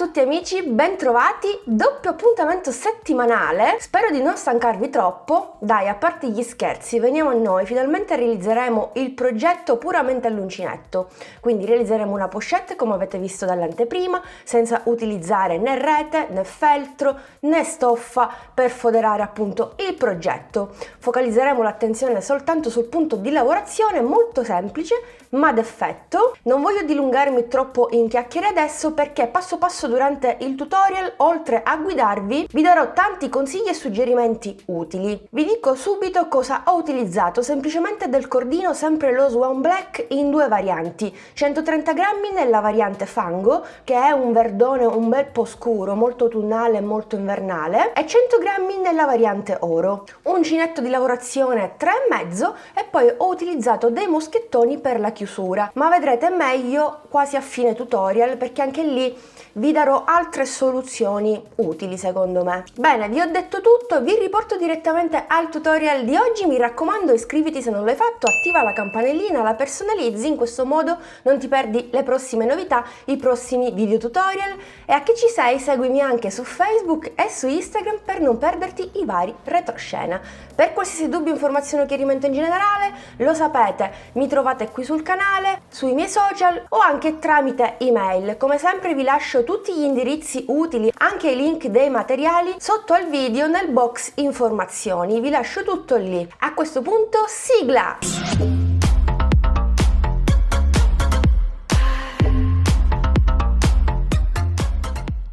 tutti amici, bentrovati, doppio appuntamento settimanale, spero di non stancarvi troppo. Dai, a parte gli scherzi, veniamo a noi, finalmente realizzeremo il progetto puramente all'uncinetto, quindi realizzeremo una pochette come avete visto dall'anteprima, senza utilizzare né rete, né feltro, né stoffa per foderare appunto il progetto. Focalizzeremo l'attenzione soltanto sul punto di lavorazione, molto semplice ma d'effetto. Non voglio dilungarmi troppo in chiacchiere adesso perché passo passo durante il tutorial, oltre a guidarvi, vi darò tanti consigli e suggerimenti utili. Vi dico subito cosa ho utilizzato, semplicemente del cordino, sempre lo Swan Black in due varianti, 130 grammi nella variante fango, che è un verdone un bel po' scuro, molto autunnale e molto invernale, e 100 grammi nella variante oro. Uncinetto di lavorazione 3,5 e poi ho utilizzato dei moschettoni per la chiusura, ma vedrete meglio quasi a fine tutorial perché anche lì vi darò altre soluzioni utili secondo me. Bene, vi ho detto tutto, vi riporto direttamente al tutorial di oggi. Mi raccomando, iscriviti se non l'hai fatto, attiva la campanellina, la personalizzi, in questo modo non ti perdi le prossime novità, i prossimi video tutorial. E a che ci sei, seguimi anche su Facebook e su Instagram per non perderti i vari retroscena. Per qualsiasi dubbio, informazione o chiarimento in generale, lo sapete, mi trovate qui sul canale, sui miei social o anche tramite email. Come sempre vi lascio tutti gli indirizzi utili, anche i link dei materiali sotto al video nel box informazioni, vi lascio tutto lì. A questo punto sigla!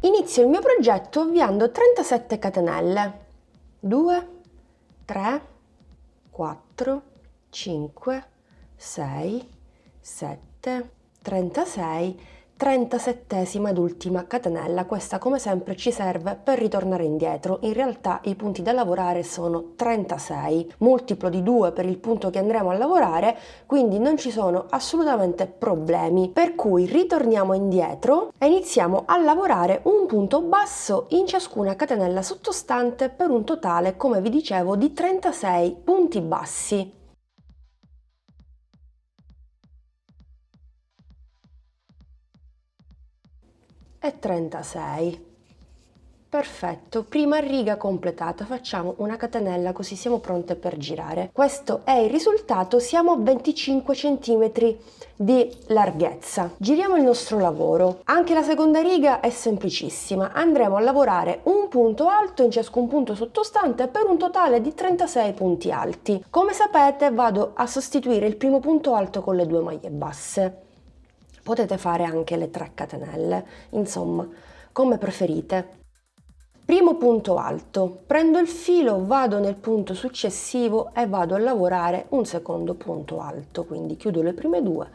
Inizio il mio progetto avviando 37 catenelle, 2, 3, 4, 5, 6, 7, 36, 37esima ed ultima catenella. Questa come sempre ci serve per ritornare indietro. In realtà i punti da lavorare sono 36, multiplo di 2 per il punto che andremo a lavorare, quindi non ci sono assolutamente problemi, per cui ritorniamo indietro e iniziamo a lavorare un punto basso in ciascuna catenella sottostante per un totale, come vi dicevo, di 36 punti bassi. E 36. Perfetto, prima riga completata, facciamo una catenella così siamo pronte per girare. Questo è il risultato, siamo a 25 cm di larghezza. Giriamo il nostro lavoro. Anche la seconda riga è semplicissima, andremo a lavorare un punto alto in ciascun punto sottostante per un totale di 36 punti alti. Come sapete vado a sostituire il primo punto alto con le 2 maglie basse. Potete fare anche le 3 catenelle, insomma, come preferite. Primo punto alto, prendo il filo, vado nel punto successivo e vado a lavorare un secondo punto alto, quindi chiudo le prime 2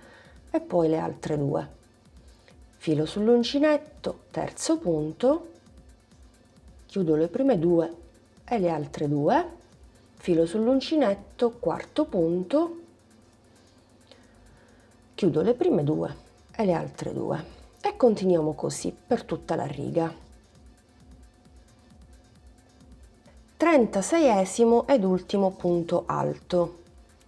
e poi le altre 2. Filo sull'uncinetto, terzo punto, chiudo le prime 2 e le altre 2, filo sull'uncinetto, quarto punto, chiudo le prime 2 e le altre 2 e continuiamo così per tutta la riga. 36esimo ed ultimo punto alto,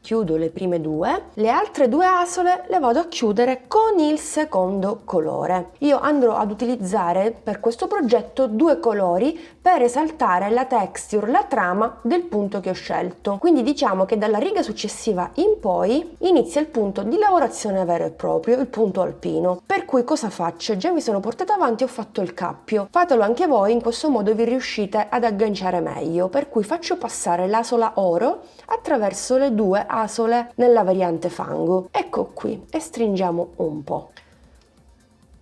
chiudo le prime 2, le altre 2 asole le vado a chiudere con il secondo colore. Io andrò ad utilizzare per questo progetto 2 colori per esaltare la texture, la trama del punto che ho scelto. Quindi diciamo che dalla riga successiva in poi inizia il punto di lavorazione vero e proprio, il punto alpino. Per cui cosa faccio? Già mi sono portata avanti e ho fatto il cappio. Fatelo anche voi, in questo modo vi riuscite ad agganciare meglio. Per cui faccio passare l'asola oro attraverso le 2 asole nella variante fango. Ecco qui, e stringiamo un po'.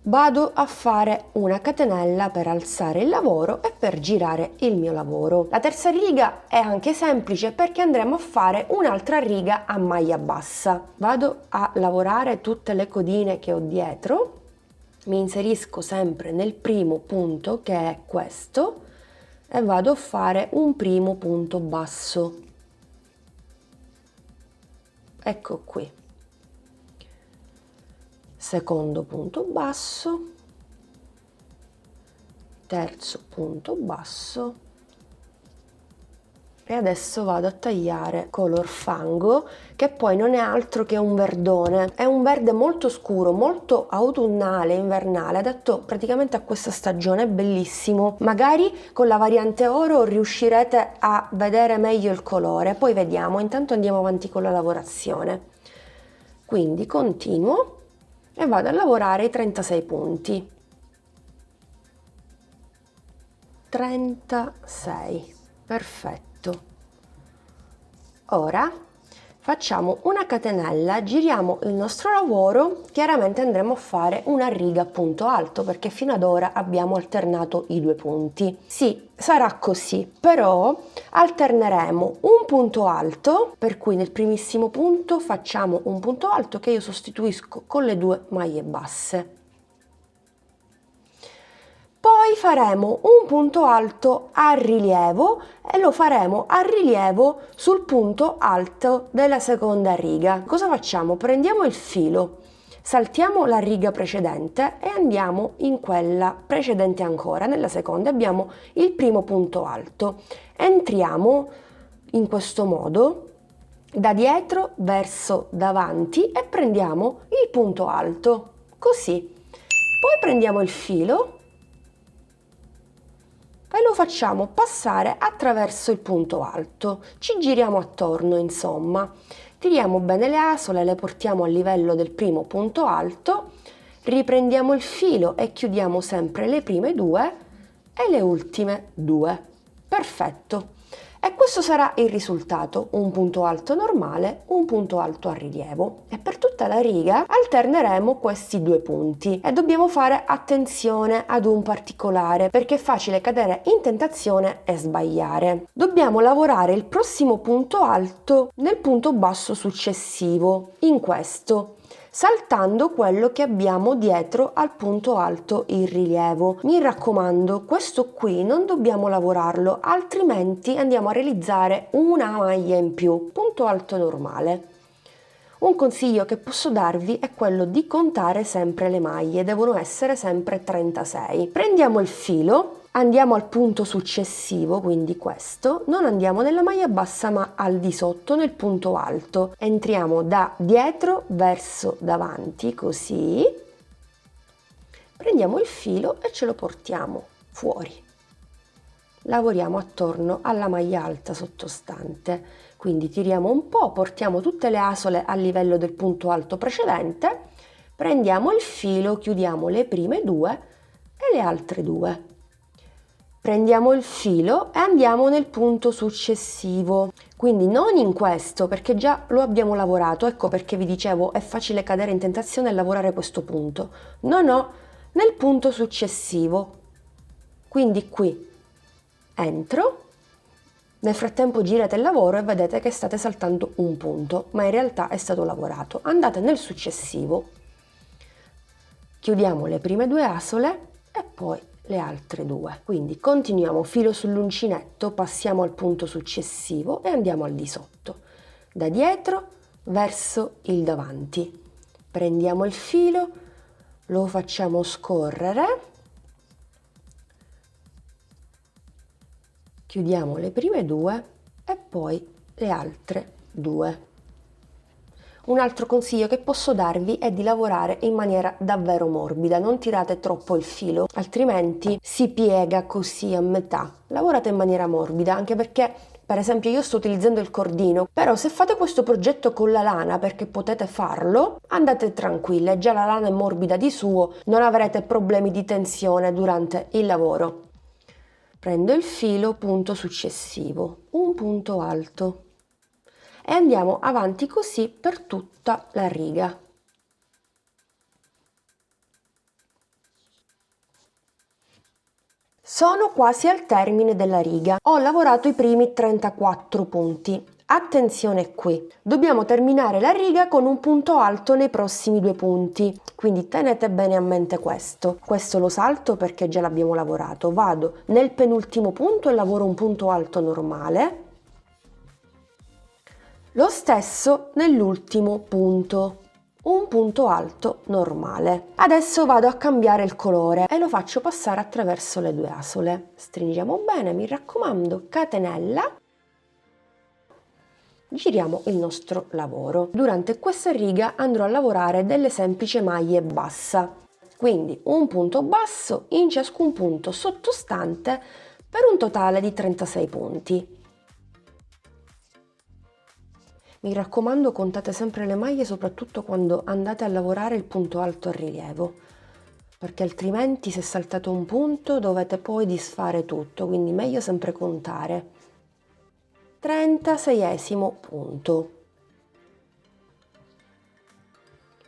Vado a fare una catenella per alzare il lavoro e per girare il mio lavoro. La terza riga è anche semplice perché andremo a fare un'altra riga a maglia bassa. Vado a lavorare tutte le codine che ho dietro, mi inserisco sempre nel primo punto che è questo e vado a fare un primo punto basso. Ecco qui, secondo punto basso, terzo punto basso, E adesso vado a tagliare color fango, che poi non è altro che un verdone, è un verde molto scuro, molto autunnale, invernale, adatto praticamente a questa stagione, è bellissimo. Magari con la variante oro riuscirete a vedere meglio il colore, poi vediamo, intanto andiamo avanti con la lavorazione. Quindi continuo e vado a lavorare i 36 punti. 36, perfetto. Ora facciamo una catenella, giriamo il nostro lavoro, chiaramente andremo a fare una riga a punto alto perché fino ad ora abbiamo alternato i due punti. Sì, sarà così, però alterneremo un punto alto, per cui nel primissimo punto facciamo un punto alto che io sostituisco con le due maglie basse. Poi faremo un punto alto a rilievo e lo faremo a rilievo sul punto alto della seconda riga. Cosa facciamo? Prendiamo il filo, saltiamo la riga precedente e andiamo in quella precedente ancora. Nella seconda abbiamo il primo punto alto. Entriamo in questo modo da dietro verso davanti e prendiamo il punto alto, così. Poi prendiamo il filo e lo facciamo passare attraverso il punto alto, ci giriamo attorno, insomma, tiriamo bene le asole, le portiamo a livello del primo punto alto, riprendiamo il filo e chiudiamo sempre le prime due e le ultime due. Perfetto. E questo sarà il risultato, un punto alto normale, un punto alto a rilievo. E per tutta la riga alterneremo questi due punti e dobbiamo fare attenzione ad un particolare perché è facile cadere in tentazione e sbagliare. Dobbiamo lavorare il prossimo punto alto nel punto basso successivo, in questo, saltando quello che abbiamo dietro al punto alto in rilievo. Mi raccomando, questo qui non dobbiamo lavorarlo, altrimenti andiamo a realizzare una maglia in più, punto alto normale. Un consiglio che posso darvi è quello di contare sempre le maglie, devono essere sempre 36. Prendiamo il filo, andiamo al punto successivo, quindi questo, non andiamo nella maglia bassa ma al di sotto nel punto alto. Entriamo da dietro verso davanti, così. Prendiamo il filo e ce lo portiamo fuori. Lavoriamo attorno alla maglia alta sottostante, quindi tiriamo un po', portiamo tutte le asole a livello del punto alto precedente, prendiamo il filo, chiudiamo le prime due e le altre due. Prendiamo il filo e andiamo nel punto successivo, quindi non in questo perché già lo abbiamo lavorato, ecco perché vi dicevo è facile cadere in tentazione e lavorare questo punto. No, nel punto successivo, quindi qui entro, nel frattempo girate il lavoro e vedete che state saltando un punto, ma in realtà è stato lavorato. Andate nel successivo, chiudiamo le prime due asole e poi le altre due. Quindi continuiamo filo sull'uncinetto, passiamo al punto successivo e andiamo al di sotto, da dietro verso il davanti. Prendiamo il filo, lo facciamo scorrere, chiudiamo le prime due e poi le altre due. Un altro consiglio che posso darvi è di lavorare in maniera davvero morbida, non tirate troppo il filo, altrimenti si piega così a metà. Lavorate in maniera morbida, anche perché per esempio io sto utilizzando il cordino, però se fate questo progetto con la lana, perché potete farlo, andate tranquille, già la lana è morbida di suo, non avrete problemi di tensione durante il lavoro. Prendo il filo, punto successivo, un punto alto e andiamo avanti così per tutta la riga. Sono quasi al termine della riga, ho lavorato i primi 34 punti. Attenzione qui, dobbiamo terminare la riga con un punto alto nei prossimi due punti, quindi tenete bene a mente questo. Questo lo salto perché già l'abbiamo lavorato, vado nel penultimo punto e lavoro un punto alto normale, lo stesso nell'ultimo punto, un punto alto normale. Adesso vado a cambiare il colore e lo faccio passare attraverso le due asole. Stringiamo bene, mi raccomando, catenella. giriamo il nostro lavoro. Durante questa riga andrò a lavorare delle semplici maglie bassa, quindi un punto basso in ciascun punto sottostante per un totale di 36 punti. Mi raccomando, contate sempre le maglie, soprattutto quando andate a lavorare il punto alto a rilievo, perché altrimenti se saltate un punto dovete poi disfare tutto, quindi meglio sempre contare. 36esimo punto.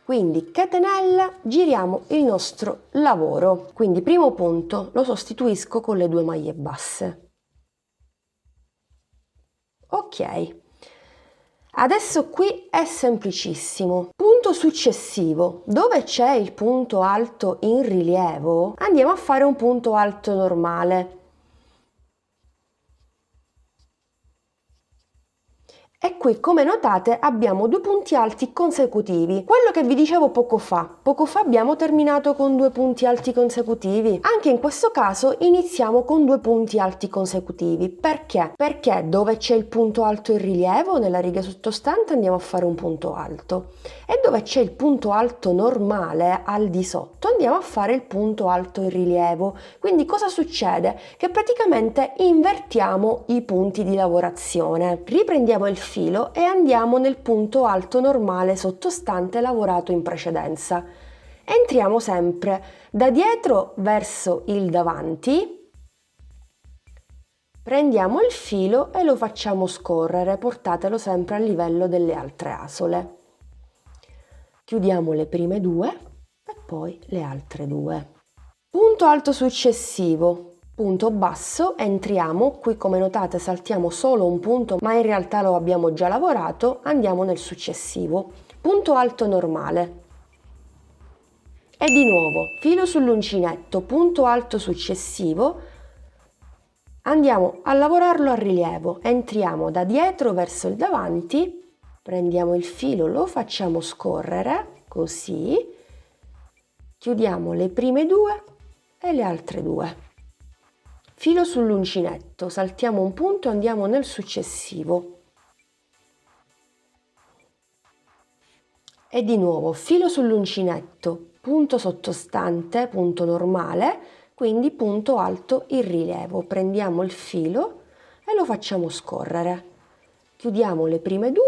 Quindi catenella, giriamo il nostro lavoro. Quindi primo punto lo sostituisco con le 2 maglie basse. Ok. Adesso qui è semplicissimo. Punto successivo, dove c'è il punto alto in rilievo, andiamo a fare un punto alto normale. E qui, come notate, abbiamo 2 punti alti consecutivi. Quello che vi dicevo poco fa abbiamo terminato con 2 punti alti consecutivi. Anche in questo caso iniziamo con 2 punti alti consecutivi. Perché? Perché dove c'è il punto alto in rilievo, nella riga sottostante, andiamo a fare un punto alto. E dove c'è il punto alto normale, al di sotto, andiamo a fare il punto alto in rilievo. Quindi cosa succede? Che praticamente invertiamo i punti di lavorazione. Riprendiamo il filo e andiamo nel punto alto normale sottostante lavorato in precedenza. Entriamo sempre da dietro verso il davanti, prendiamo il filo e lo facciamo scorrere, portatelo sempre a livello delle altre asole. Chiudiamo le prime 2 e poi le altre 2. Punto alto successivo. Punto basso, entriamo, qui come notate saltiamo solo un punto, ma in realtà lo abbiamo già lavorato, andiamo nel successivo. Punto alto normale. E di nuovo, filo sull'uncinetto, punto alto successivo, andiamo a lavorarlo a rilievo, entriamo da dietro verso il davanti, prendiamo il filo, lo facciamo scorrere, così, chiudiamo le prime 2 e le altre 2. Filo sull'uncinetto, saltiamo un punto e andiamo nel successivo. E di nuovo filo sull'uncinetto, punto sottostante, punto normale, quindi punto alto in rilievo. Prendiamo il filo e lo facciamo scorrere. Chiudiamo le prime 2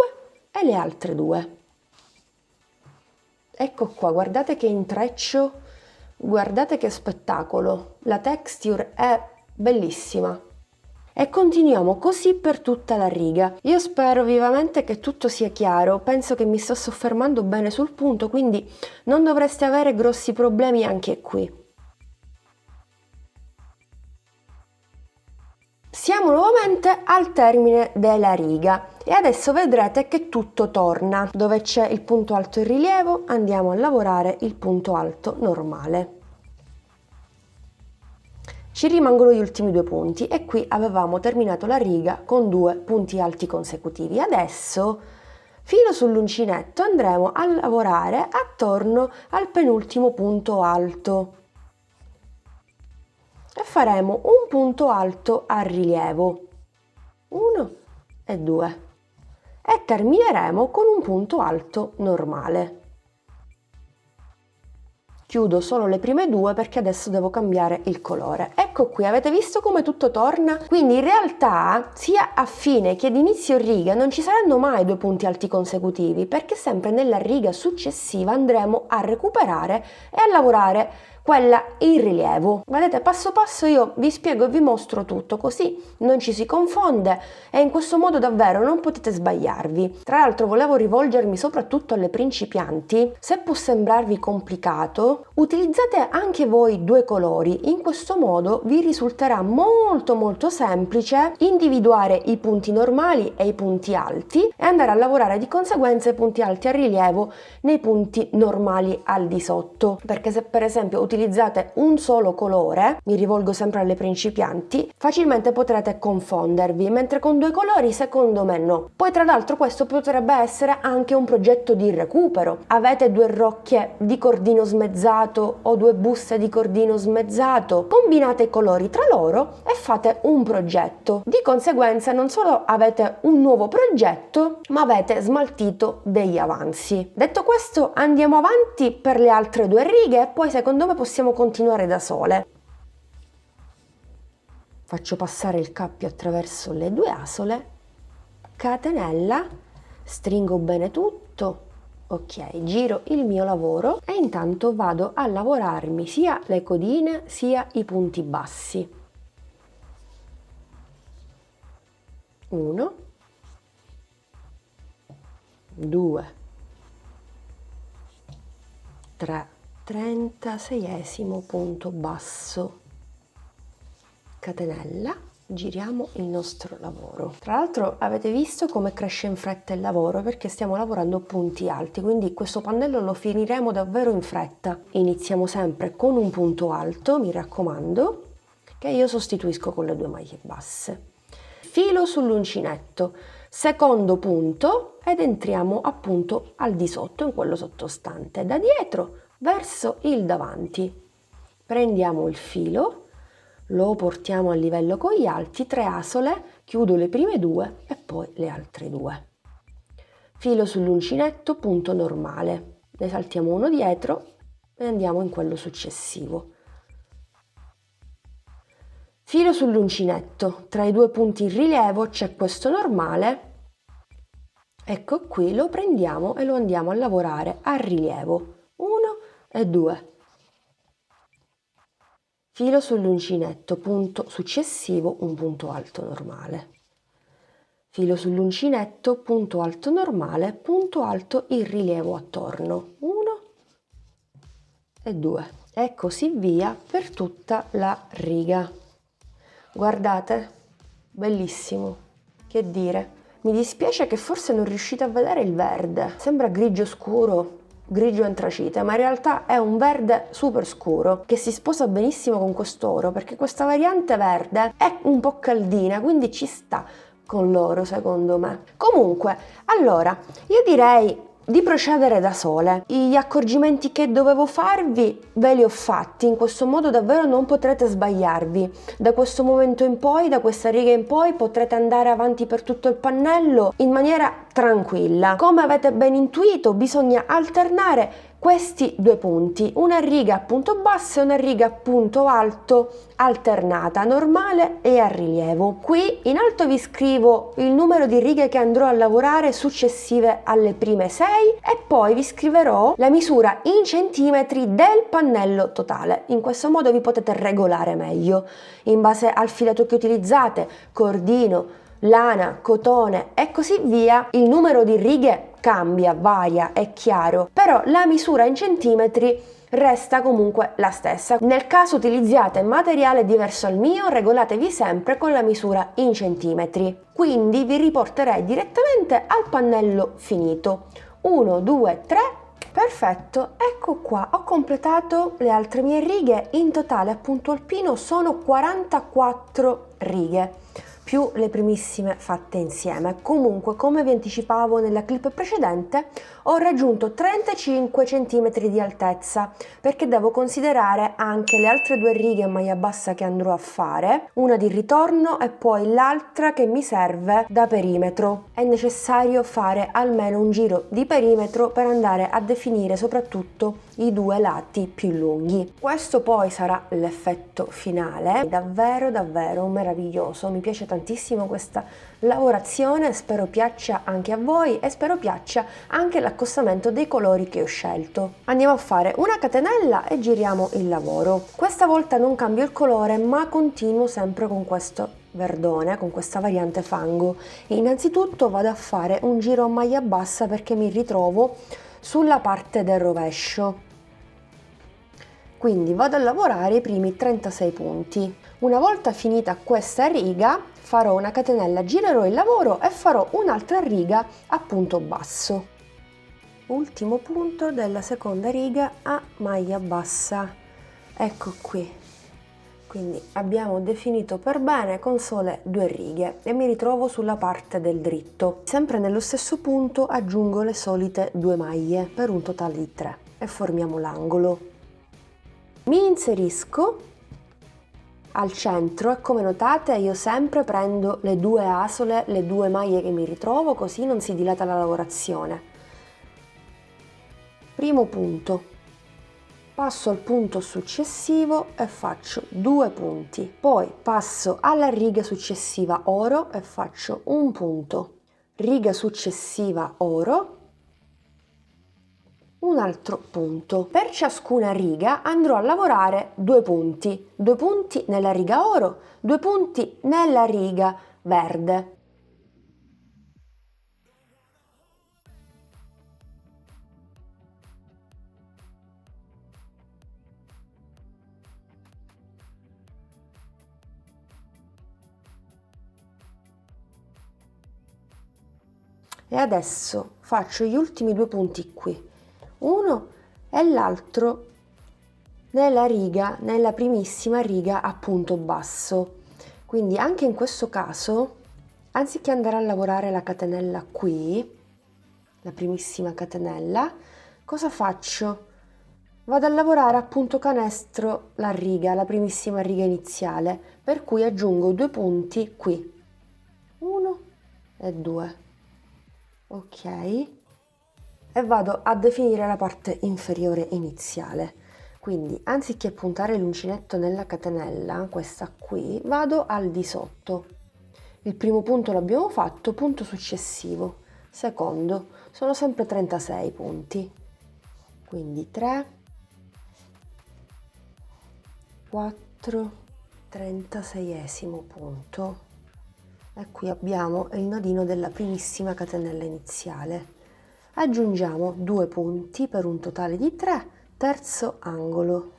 e le altre 2. Ecco qua, guardate che intreccio, guardate che spettacolo. La texture è bellissima. E continuiamo così per tutta la riga. Io spero vivamente che tutto sia chiaro, penso che mi sto soffermando bene sul punto, quindi non dovreste avere grossi problemi anche qui. Siamo nuovamente al termine della riga e adesso vedrete che tutto torna. Dove c'è il punto alto in rilievo andiamo a lavorare il punto alto normale. Ci rimangono gli ultimi 2 punti e qui avevamo terminato la riga con 2 punti alti consecutivi. Adesso, filo sull'uncinetto, andremo a lavorare attorno al penultimo punto alto e faremo un punto alto a rilievo, 1 e 2, e termineremo con un punto alto normale. Chiudo solo le prime 2 perché adesso devo cambiare il colore. Ecco qui, avete visto come tutto torna? Quindi in realtà sia a fine che ad inizio riga non ci saranno mai 2 punti alti consecutivi, perché sempre nella riga successiva andremo a recuperare e a lavorare quella in rilievo. Vedete, passo passo io vi spiego e vi mostro tutto, così non ci si confonde e in questo modo davvero non potete sbagliarvi. Tra l'altro volevo rivolgermi soprattutto alle principianti: se può sembrarvi complicato, utilizzate anche voi 2 colori, in questo modo vi risulterà molto semplice individuare i punti normali e i punti alti e andare a lavorare di conseguenza i punti alti a rilievo nei punti normali al di sotto, perché se per esempio utilizzate utilizzate un solo colore, mi rivolgo sempre alle principianti, facilmente potrete confondervi, mentre con due colori secondo me no. Poi tra l'altro questo potrebbe essere anche un progetto di recupero. Avete due rocchie di cordino smezzato o due buste di cordino smezzato, combinate i colori tra loro e fate un progetto. Di conseguenza non solo avete un nuovo progetto, ma avete smaltito degli avanzi. Detto questo, andiamo avanti per le altre due righe e poi secondo me possiamo continuare da sole. Faccio passare il cappio attraverso le due asole, catenella, stringo bene tutto, ok, giro il mio lavoro e intanto vado a lavorarmi sia le codine sia i punti bassi. 1, 2, 3, 36esimo punto basso, catenella, giriamo il nostro lavoro. Tra l'altro avete visto come cresce in fretta il lavoro perché stiamo lavorando punti alti, quindi questo pannello lo finiremo davvero in fretta. Iniziamo sempre con un punto alto, mi raccomando, che io sostituisco con le due maglie basse. Filo sull'uncinetto, secondo punto ed entriamo appunto al di sotto, in quello sottostante, da dietro verso il davanti. Prendiamo il filo, lo portiamo a livello con gli altri, 3 asole, chiudo le prime 2 e poi le altre 2. Filo sull'uncinetto, punto normale, ne saltiamo uno dietro e andiamo in quello successivo. Filo sull'uncinetto, tra i due punti in rilievo c'è questo normale, ecco qui, lo prendiamo e lo andiamo a lavorare a rilievo, 1 e 2. Filo sull'uncinetto, punto successivo, un punto alto normale. Filo sull'uncinetto, punto alto normale, punto alto in rilievo attorno, 1 e 2. E così via per tutta la riga. Guardate, bellissimo, che dire. Mi dispiace che forse non riuscite a vedere il verde, sembra grigio scuro, grigio antracite, ma in realtà è un verde super scuro che si sposa benissimo con quest'oro, perché questa variante verde è un po' caldina, quindi ci sta con l'oro secondo me. Comunque, allora, io direi di procedere da sole. Gli accorgimenti che dovevo farvi ve li ho fatti, in questo modo davvero non potrete sbagliarvi. Da questo momento in poi, da questa riga in poi, potrete andare avanti per tutto il pannello in maniera tranquilla. Come avete ben intuito, bisogna alternare questi due punti, una riga a punto basso e una riga a punto alto alternata, normale e a rilievo. Qui in alto vi scrivo il numero di righe che andrò a lavorare successive alle prime 6 e poi vi scriverò la misura in centimetri del pannello totale. In questo modo vi potete regolare meglio in base al filato che utilizzate, cordino, lana, cotone e così via. Il numero di righe cambia, varia, è chiaro, però la misura in centimetri resta comunque la stessa. Nel caso utilizziate materiale diverso al mio, regolatevi sempre con la misura in centimetri. Quindi vi riporterei direttamente al pannello finito. 1, 2, 3. Perfetto, ecco qua, ho completato le altre mie righe. In totale a punto alpino sono 44 righe più le primissime fatte insieme. Comunque, come vi anticipavo nella clip precedente, ho raggiunto 35 cm di altezza, perché devo considerare anche le altre due righe a maglia bassa che andrò a fare, una di ritorno e poi l'altra che mi serve da perimetro. È necessario fare almeno un giro di perimetro per andare a definire soprattutto i due lati più lunghi. Questo poi sarà l'effetto finale, davvero meraviglioso. Mi piace tantissimo questa lavorazione, spero piaccia anche a voi e spero piaccia anche l'accostamento dei colori che ho scelto. Andiamo a fare una catenella e giriamo il lavoro. Questa volta non cambio il colore, ma continuo sempre con questo verdone, con questa variante fango. Innanzitutto vado a fare un giro a maglia bassa perché mi ritrovo sulla parte del rovescio. Quindi vado a lavorare i primi 36 punti. Una volta finita questa riga farò una catenella, girerò il lavoro e farò un'altra riga a punto basso. Ultimo punto della seconda riga a maglia bassa. ecco qui. Quindi abbiamo definito per bene con sole 2 righe e mi ritrovo sulla parte del dritto. Sempre nello stesso punto aggiungo le solite 2 maglie per un totale di 3 e formiamo l'angolo. Mi inserisco al centro e come notate io sempre prendo le 2 asole, le 2 maglie che mi ritrovo, così non si dilata la lavorazione. Primo punto. Passo al punto successivo e faccio 2 punti, poi passo alla riga successiva oro e faccio un punto, riga successiva oro, un altro punto. Per ciascuna riga andrò a lavorare 2 punti nella riga oro, 2 punti nella riga verde. E adesso faccio gli ultimi 2 punti qui, uno e l'altro nella primissima riga a punto basso. Quindi anche in questo caso, anziché andare a lavorare la catenella qui, la primissima catenella, cosa faccio? Vado a lavorare a punto canestro la riga, la primissima riga iniziale, per cui aggiungo 2 punti qui, 1 e 2. Ok, e vado a definire la parte inferiore iniziale. Quindi anziché puntare l'uncinetto nella catenella, questa qui, vado al di sotto. Il primo punto l'abbiamo fatto, punto successivo, secondo, sono sempre 36 punti. Quindi 3, 4, 36esimo punto. E qui abbiamo il nodino della primissima catenella iniziale. Aggiungiamo 2 punti per un totale di 3, terzo angolo.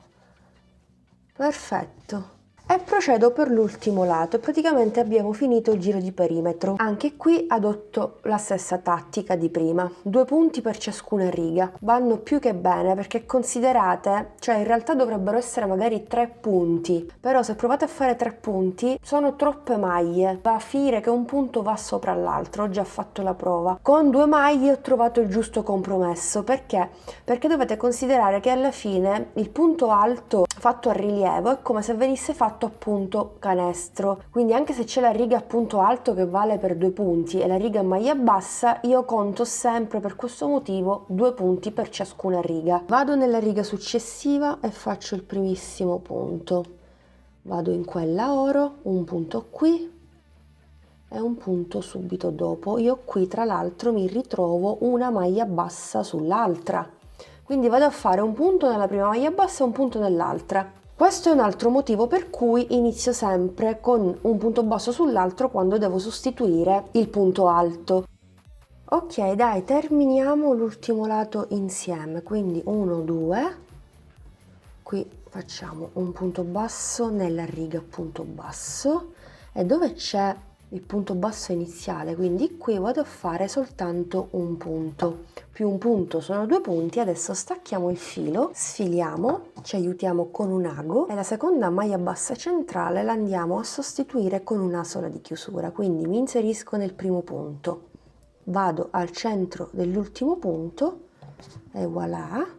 Perfetto. E procedo per l'ultimo lato e praticamente abbiamo finito il giro di perimetro. Anche qui adotto la stessa tattica di prima, 2 punti per ciascuna riga. Vanno più che bene perché considerate, cioè in realtà dovrebbero essere magari 3 punti, però se provate a fare 3 punti sono troppe maglie, va a finire che un punto va sopra l'altro, ho già fatto la prova. Con 2 maglie ho trovato il giusto compromesso, perché? Perché dovete considerare che alla fine il punto alto fatto a rilievo è come se venisse fatto a punto canestro, quindi anche se c'è la riga a punto alto che vale per 2 punti e la riga a maglia bassa, io conto sempre per questo motivo 2 punti per ciascuna riga. Vado nella riga successiva e faccio il primissimo punto, vado in quella oro, un punto qui e un punto subito dopo. Io qui tra l'altro mi ritrovo una maglia bassa sull'altra, quindi vado a fare un punto nella prima maglia bassa e un punto nell'altra. Questo è un altro motivo per cui inizio sempre con un punto basso sull'altro quando devo sostituire il punto alto. Ok, dai, terminiamo l'ultimo lato insieme, quindi 1, 2, qui facciamo un punto basso nella riga punto basso e dove c'è il punto basso iniziale, quindi qui vado a fare soltanto un punto, più un punto sono 2 punti. Adesso stacchiamo il filo, sfiliamo, ci aiutiamo con un ago e la seconda maglia bassa centrale la andiamo a sostituire con una sola di chiusura, quindi mi inserisco nel primo punto, vado al centro dell'ultimo punto e voilà.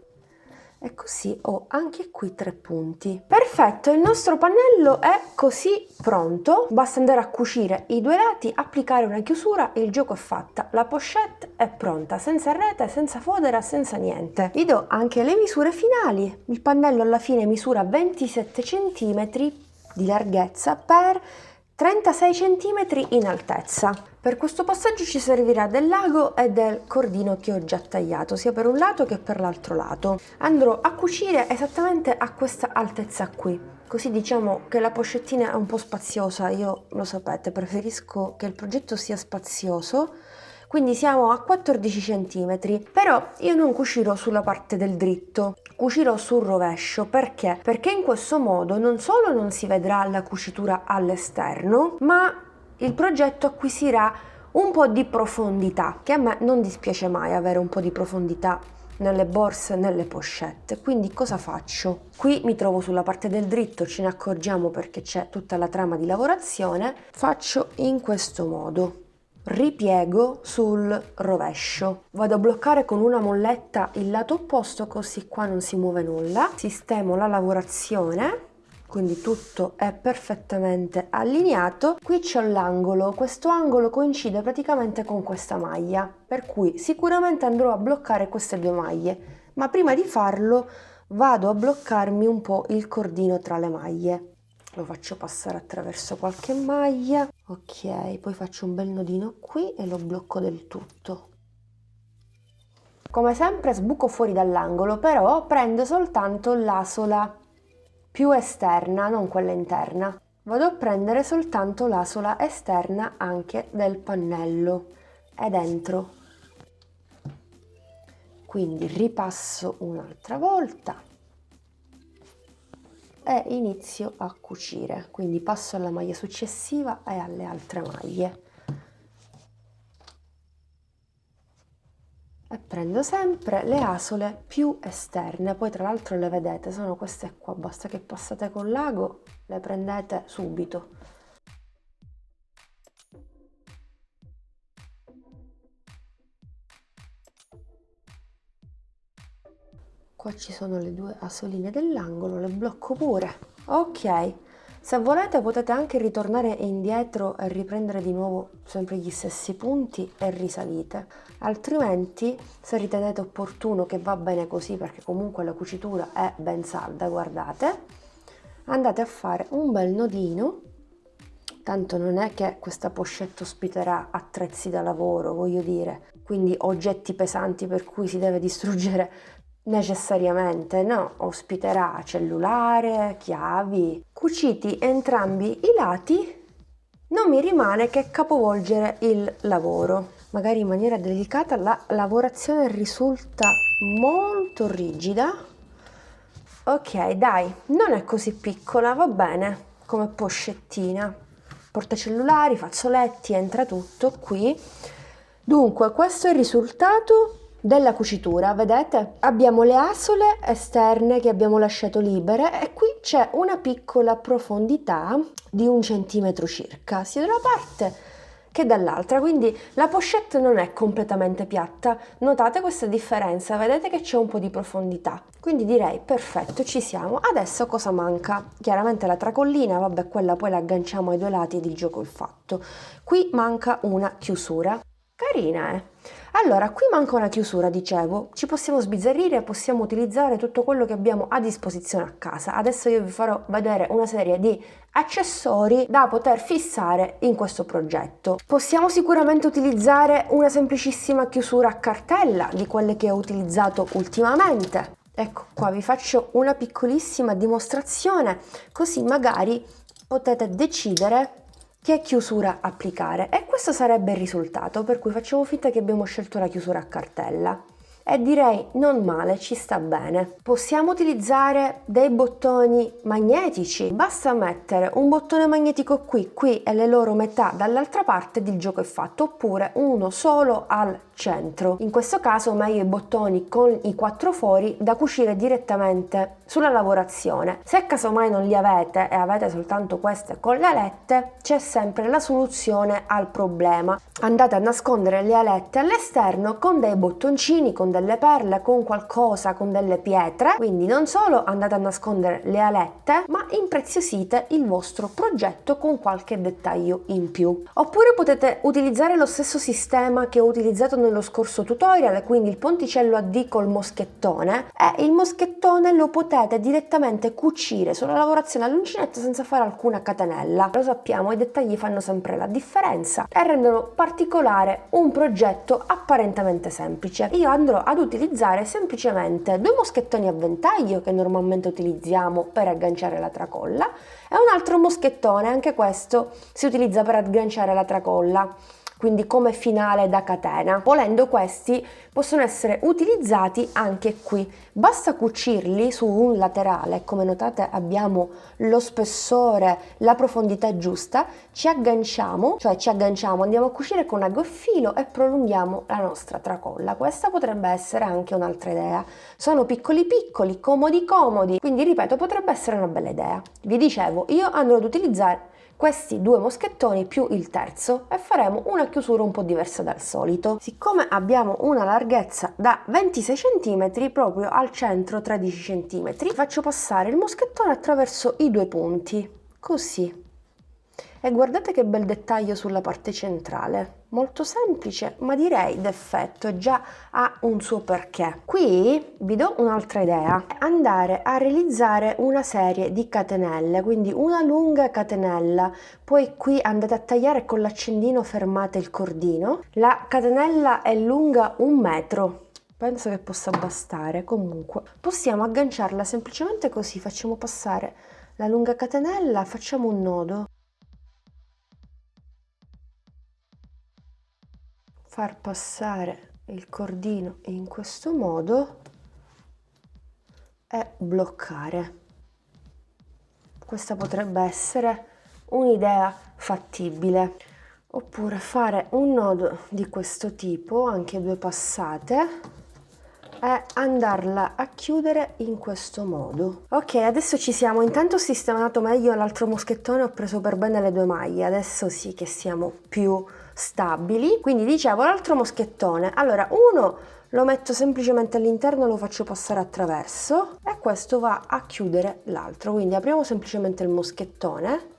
E così ho anche qui 3 punti. Perfetto, il nostro pannello è così pronto. Basta andare a cucire i 2 lati, applicare una chiusura e il gioco è fatta. La pochette è pronta, senza rete, senza fodera, senza niente. Vi do anche le misure finali. Il pannello alla fine misura 27 cm di larghezza per 36 cm in altezza. Per questo passaggio ci servirà dell'ago e del cordino che ho già tagliato, sia per un lato che per l'altro lato. Andrò a cucire esattamente a questa altezza qui, così diciamo che la pochettina è un po' spaziosa, io lo sapete, preferisco che il progetto sia spazioso, quindi siamo a 14 cm, però io non cucirò sulla parte del dritto, cucirò sul rovescio. Perché? Perché in questo modo non solo non si vedrà la cucitura all'esterno, ma il progetto acquisirà un po' di profondità, che a me non dispiace mai avere un po' di profondità nelle borse, nelle pochette. Quindi cosa faccio? Qui mi trovo sulla parte del dritto, ce ne accorgiamo perché c'è tutta la trama di lavorazione. Faccio in questo modo, ripiego sul rovescio, vado a bloccare con una molletta il lato opposto così qua non si muove nulla, sistemo la lavorazione, quindi tutto è perfettamente allineato. Qui c'è l'angolo, questo angolo coincide praticamente con questa maglia, per cui sicuramente andrò a bloccare queste due maglie, ma prima di farlo vado a bloccarmi un po' il cordino tra le maglie. Lo faccio passare attraverso qualche maglia, ok, poi faccio un bel nodino qui e lo blocco del tutto. Come sempre sbuco fuori dall'angolo, però prendo soltanto l'asola più esterna, non quella interna. Vado a prendere soltanto l'asola esterna anche del pannello e dentro. Quindi ripasso un'altra volta e inizio a cucire. Quindi passo alla maglia successiva e alle altre maglie. E prendo sempre le asole più esterne, poi tra l'altro le vedete, sono queste qua, basta che passate con l'ago, le prendete subito. Qua ci sono le due asoline dell'angolo, le blocco pure. Ok, se volete potete anche ritornare indietro e riprendere di nuovo sempre gli stessi punti e risalite. Altrimenti, se ritenete opportuno che va bene così, perché comunque la cucitura è ben salda, guardate, andate a fare un bel nodino. Tanto non è che questa pochette ospiterà attrezzi da lavoro, voglio dire, quindi oggetti pesanti per cui si deve distruggere necessariamente, no, ospiterà cellulare, chiavi. Cuciti entrambi i lati, non mi rimane che capovolgere il lavoro. Magari in maniera delicata la lavorazione risulta molto rigida. Ok, dai, non è così piccola, va bene come pochettina. Portacellulari, fazzoletti, entra tutto qui. Dunque, questo è il risultato della cucitura, vedete? Abbiamo le asole esterne che abbiamo lasciato libere e qui c'è una piccola profondità di 1 centimetro circa, sia da una parte che dall'altra, quindi la pochette non è completamente piatta. Notate questa differenza, vedete che c'è un po' di profondità, quindi direi perfetto, ci siamo. Adesso cosa manca? Chiaramente la tracollina, vabbè, quella poi la agganciamo ai due lati ed il gioco è fatto. Qui manca una chiusura, carina, Allora, qui manca una chiusura, dicevo, ci possiamo sbizzarrire, possiamo utilizzare tutto quello che abbiamo a disposizione a casa. Adesso io vi farò vedere una serie di accessori da poter fissare in questo progetto. Possiamo sicuramente utilizzare una semplicissima chiusura a cartella, di quelle che ho utilizzato ultimamente. Ecco qua, vi faccio una piccolissima dimostrazione, così magari potete decidere che chiusura applicare, e questo sarebbe il risultato, per cui facciamo finta che abbiamo scelto la chiusura a cartella e direi non male, ci sta bene. Possiamo utilizzare dei bottoni magnetici, basta mettere un bottone magnetico qui e le loro metà dall'altra parte ed il gioco è fatto, oppure uno solo al centro. In questo caso meglio i bottoni con i 4 fori da cucire direttamente sulla lavorazione. Se casomai non li avete e avete soltanto queste con le alette, c'è sempre la soluzione al problema. Andate a nascondere le alette all'esterno con dei bottoncini, con delle perle, con qualcosa, con delle pietre, quindi non solo andate a nascondere le alette, ma impreziosite il vostro progetto con qualche dettaglio in più. Oppure potete utilizzare lo stesso sistema che ho utilizzato nello scorso tutorial, quindi il ponticello a D col moschettone, e il moschettone lo potete direttamente cucire sulla lavorazione all'uncinetto senza fare alcuna catenella. Lo sappiamo, i dettagli fanno sempre la differenza e rendono particolare un progetto apparentemente semplice. Io andrò ad utilizzare semplicemente 2 moschettoni a ventaglio che normalmente utilizziamo per agganciare la tracolla e un altro moschettone, anche questo si utilizza per agganciare la tracolla. quindi come finale da catena. Volendo, questi possono essere utilizzati anche qui. Basta cucirli su un laterale, come notate abbiamo lo spessore, la profondità giusta, ci agganciamo, andiamo a cucire con ago e filo e prolunghiamo la nostra tracolla. Questa potrebbe essere anche un'altra idea. Sono piccoli piccoli, comodi comodi, quindi ripeto, potrebbe essere una bella idea. Vi dicevo, io andrò ad utilizzare questi 2 moschettoni più il terzo e faremo una chiusura un po' diversa dal solito. Siccome abbiamo una larghezza da 26 cm, proprio al centro 13 cm, faccio passare il moschettone attraverso i 2 punti, così. E guardate che bel dettaglio sulla parte centrale, molto semplice ma direi d'effetto, già ha un suo perché. Qui vi do un'altra idea, andare a realizzare una serie di catenelle, quindi una lunga catenella, poi qui andate a tagliare con l'accendino, fermate il cordino, la catenella è lunga 1 metro. Penso che possa bastare, comunque possiamo agganciarla semplicemente così, facciamo passare la lunga catenella, facciamo un nodo, far passare il cordino in questo modo e bloccare. Questa potrebbe essere un'idea fattibile. Oppure fare un nodo di questo tipo, anche 2 passate, e andarla a chiudere in questo modo. Ok, adesso ci siamo. Intanto ho sistemato meglio l'altro moschettone, ho preso per bene le 2 maglie, adesso sì che siamo più stabili. Quindi dicevo, l'altro moschettone, allora uno lo metto semplicemente all'interno, lo faccio passare attraverso e questo va a chiudere l'altro. Quindi apriamo semplicemente il moschettone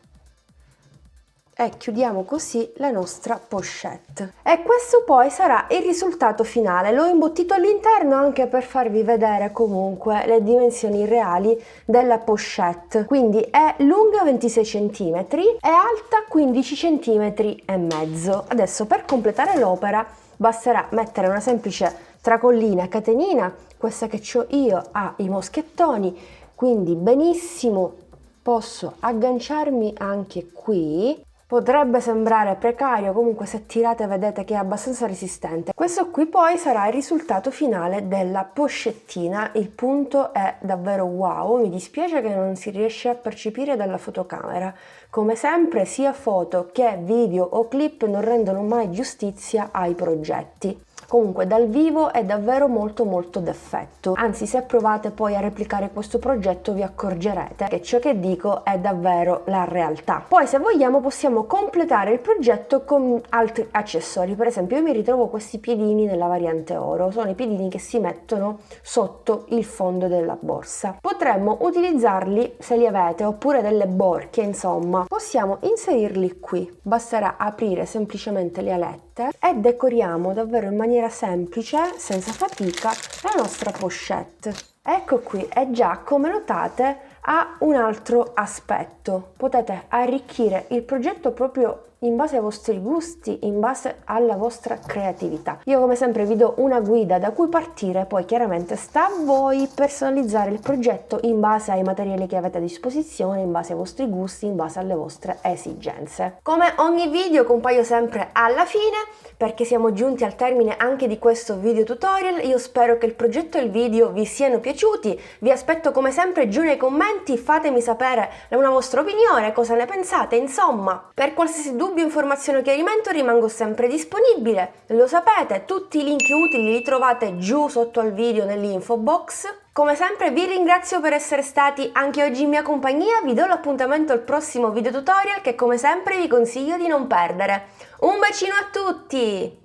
e chiudiamo così la nostra pochette. E questo poi sarà il risultato finale. L'ho imbottito all'interno anche per farvi vedere comunque le dimensioni reali della pochette. Quindi è lunga 26 cm e alta 15 cm e mezzo. Adesso per completare l'opera basterà mettere una semplice tracollina catenina, questa che ho io ha i moschettoni, quindi benissimo posso agganciarmi anche qui. Potrebbe sembrare precario, comunque se tirate vedete che è abbastanza resistente. Questo qui poi sarà il risultato finale della pochettina. Il punto è davvero wow, mi dispiace che non si riesce a percepire dalla fotocamera. Come sempre sia foto che video o clip non rendono mai giustizia ai progetti. Comunque dal vivo è davvero molto d'effetto, anzi se provate poi a replicare questo progetto vi accorgerete che ciò che dico è davvero la realtà. Poi se vogliamo possiamo completare il progetto con altri accessori, per esempio io mi ritrovo questi piedini nella variante oro, sono i piedini che si mettono sotto il fondo della borsa. Potremmo utilizzarli se li avete, oppure delle borchie, insomma. Possiamo inserirli qui, basterà aprire semplicemente le alette e decoriamo davvero in maniera semplice, senza fatica, la nostra pochette. Ecco qui, e già come notate ha un altro aspetto. Potete arricchire il progetto proprio in base ai vostri gusti, in base alla vostra creatività. Io come sempre vi do una guida da cui partire, poi chiaramente sta a voi personalizzare il progetto in base ai materiali che avete a disposizione, in base ai vostri gusti, in base alle vostre esigenze. Come ogni video compaio sempre alla fine perché siamo giunti al termine anche di questo video tutorial. Io spero che il progetto e il video vi siano piaciuti, vi aspetto come sempre giù nei commenti, fatemi sapere una vostra opinione, cosa ne pensate, insomma, per qualsiasi dubbio, informazione o chiarimento rimango sempre disponibile, lo sapete, tutti i link utili li trovate giù sotto al video nell'info box. Come sempre vi ringrazio per essere stati anche oggi in mia compagnia, vi do l'appuntamento al prossimo video tutorial che come sempre vi consiglio di non perdere. Un bacino a tutti!